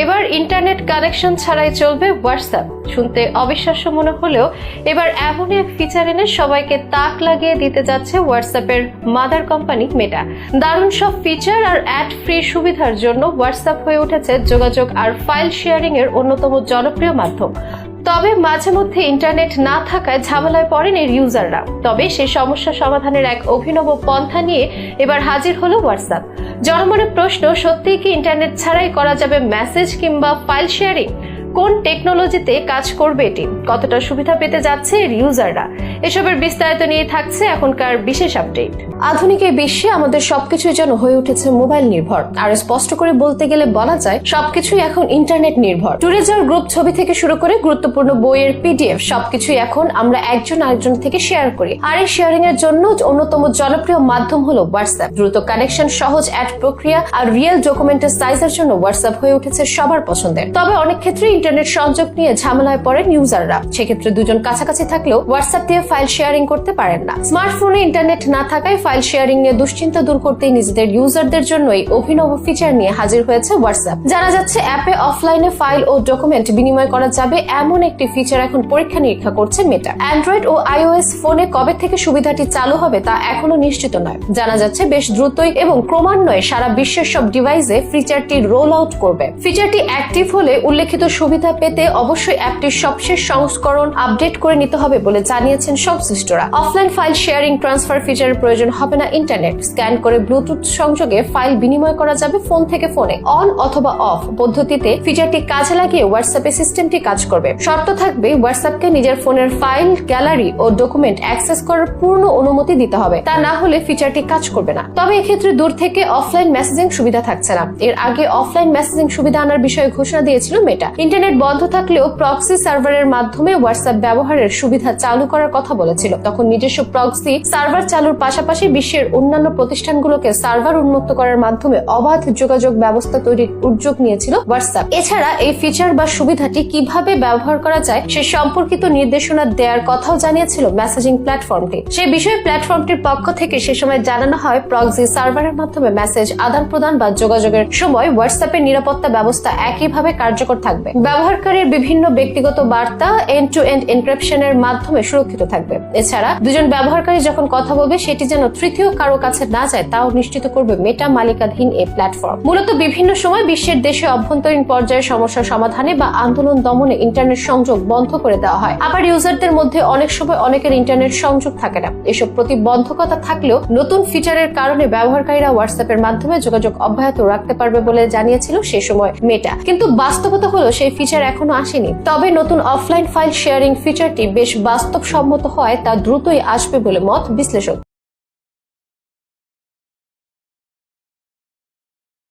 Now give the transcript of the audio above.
এবার internet connection ছাড়াই চলবে হোয়াটসঅ্যাপ। শুনতে অবিশ্বাস্য মনে হলেও এবার এমন এক ফিচার এনে সবাইকে তাক লাগিয়ে দিতে যাচ্ছে হোয়াটসঅ্যাপের মাদার কোম্পানি মেটা। দারুণ সব ফিচার আর অ্যাড ফ্রি সুবিধার জন্য হোয়াটসঅ্যাপ হয়ে উঠেছে যোগাযোগ আর ফাইল শেয়ারিং এর অন্যতম জনপ্রিয় মাধ্যম। তবে মাঝে মধ্যে ইন্টারনেট না থাকায় ঝামেলায় পড়েন এর ইউজাররা। তবে সেই সমস্যা সমাধানের এক অভিনব পন্থা নিয়ে এবার হাজির হলো হোয়াটসঅ্যাপ। জনমনে প্রশ্ন, সত্যিই কি ইন্টারনেট ছাড়াই করা যাবে মেসেজ কিংবা ফাইল শেয়ারিং? কোন টেকনোলজিতে কাজ করবে এটি? কতটা সুবিধা পেতে যাচ্ছে এর ইউজাররা? এসবের বিস্তারিত নিয়ে থাকছে এখনকার বিশেষ আপডেট। আধুনিক এই বিশ্বে আমাদের সবকিছুই যেন হয়ে উঠেছে মোবাইল নির্ভর। আর স্পষ্ট করে বলতে গেলে বলা যায় সবকিছুই এখন ইন্টারনেট নির্ভর। ট্যুরে যাওয়ার গ্রুপ ছবি থেকে শুরু করে গুরুত্বপূর্ণ বইয়ের পিডিএফ সবকিছুই এখন আমরা একজন আরেকজন থেকে শেয়ার করি। আর এই শেয়ারিং এর জন্য অন্যতম জনপ্রিয় মাধ্যম হলো হোয়াটসঅ্যাপ। দ্রুত কানেকশন, সহজ অ্যাড প্রক্রিয়া আর রিয়েল ডকুমেন্টের সাইজের জন্য হোয়াটসঅ্যাপ হয়ে উঠেছে সবার পছন্দের। তবে অনেক ক্ষেত্রে ইন্টারনেট সংযোগ নিয়ে ঝামেলায় পড়েন ইউজাররা। সেক্ষেত্রে দুজন কাছাকাছি থাকলেও হোয়াটসঅ্যাপ দিয়ে ফাইল শেয়ারিং করতে পারেন না। স্মার্টফোনে ইন্টারনেট না থাকায় ফাইল শেয়ারিং নিয়ে দুশ্চিন্তা দূর করতে নিজেদের ইউজারদের জন্য এই অভিনব ফিচার নিয়ে হাজির হয়েছে হোয়াটসঅ্যাপ। জানা যাচ্ছে অ্যাপে অফলাইনে ফাইল ও ডকুমেন্ট বিনিময় করা যাবে এমন একটি ফিচার এখন পরীক্ষা নিরীক্ষা করছে মেটা। অ্যান্ড্রয়েড ও আইওএস ফোনে কবে থেকে সুবিধাটি চালু হবে তা এখনো নিশ্চিত নয়। জানা যাচ্ছে বেশ দ্রুতই এবং ক্রমান্বয়ে সারা বিশ্বের সব ডিভাইসে ফিচারটি রোল আউট করবে। ফিচারটি অ্যাক্টিভ হলে উল্লেখিত সুবিধা পেতে অবশ্যই অ্যাপটির সবশেষ সংস্করণ আপডেট করে নিতে হবে বলে জানিয়েছেন সংশ্লিষ্টরা। অফলাইন ফাইল শেয়ারিং ট্রান্সফার ফিচারের প্রয়োজন হবে না। ইন্টারনেট স্ক্যান করে ব্লুটুথ সংযোগে ফাইল বিনিময় করা যাবে ফোন থেকে ফোনে। অন অথবা অফ পদ্ধতিতে ফিচারটি কাজে লাগিয়ে হোয়াটসঅ্যাপে সিস্টেমটি কাজ করবে। শর্ত থাকবে হোয়াটসঅ্যাপকে নিজের ফোনের ফাইল, গ্যালারি ও ডকুমেন্ট অ্যাক্সেস করার পূর্ণ অনুমতি দিতে হবে। তা না হলে ফিচারটি কাজ করবে না। তবে এক্ষেত্রে দূর থেকে অফলাইন মেসেজিং সুবিধা থাকছে না। এর আগে অফলাইন মেসেজিং সুবিধা আনার বিষয়ে ঘোষণা দিয়েছিল মেটা। ইন্টারনেট বন্ধ থাকলেও প্রক্সি সার্ভারের মাধ্যমে হোয়াটসঅ্যাপ ব্যবহারের সুবিধা চালু করার কথা বলেছিল। তখন নিজস্ব প্রক্সি সার্ভার চালুর পাশাপাশি বিশ্বের অন্যান্য প্রতিষ্ঠানগুলোকে সার্ভার উন্মুক্ত করার মাধ্যমে অবাধ যোগাযোগ ব্যবস্থা তৈরির উদ্যোগ নিয়েছিল হোয়াটসঅ্যাপ। এছাড়া এই ফিচার বা সুবিধাটি কিভাবে ব্যবহার করা যায় সে সম্পর্কিত নির্দেশনা দেওয়ার কথাও জানিয়েছিল মেসেজিং প্ল্যাটফর্মটি। সে বিষয়ে প্ল্যাটফর্মটির পক্ষ থেকে সে সময় জানানো হয় প্রক্সি সার্ভারের মাধ্যমে মেসেজ আদান প্রদান বা যোগাযোগের সময় হোয়াটসঅ্যাপের নিরাপত্তা ব্যবস্থা একইভাবে কার্যকর থাকবে। ব্যবহারকারীর বিভিন্ন ব্যক্তিগত বার্তা এন্ড টু এন্ড এনক্রিপশনের মাধ্যমে সুরক্ষিত থাকবে। এছাড়া দুজন ব্যবহারকারী যখন কথা বলবে সেটি যেন তৃতীয় কারো কাছে না যায় তাও নিশ্চিত করবে মেটা মালিকাধীন এই প্ল্যাটফর্ম। মূলত বিভিন্ন সময় বিশ্বের দেশে অভ্যন্তরীণ পর্যায়ে সমস্যা সমাধানে বা আন্দোলন দমনে ইন্টারনেট সংযোগ বন্ধ করে দেওয়া হয়। আবার ইউজারদের মধ্যে অনেক সময় অনেকের ইন্টারনেট সংযোগ থাকে না। এসব প্রতিবন্ধকতা থাকলেও নতুন ফিচারের কারণে ব্যবহারকারীরা হোয়াটসঅ্যাপের মাধ্যমে যোগাযোগ অব্যাহত রাখতে পারবে বলে জানিয়েছিল সে সময় মেটা। কিন্তু বাস্তবতা হলো সেই ফিচার এখনো আসেনি। তবে নতুন অফলাইন ফাইল শেয়ারিং ফিচারটি বেশ বাস্তবসম্মত হয় তা দ্রুতই আসবে বলে মত বিশ্লেষক।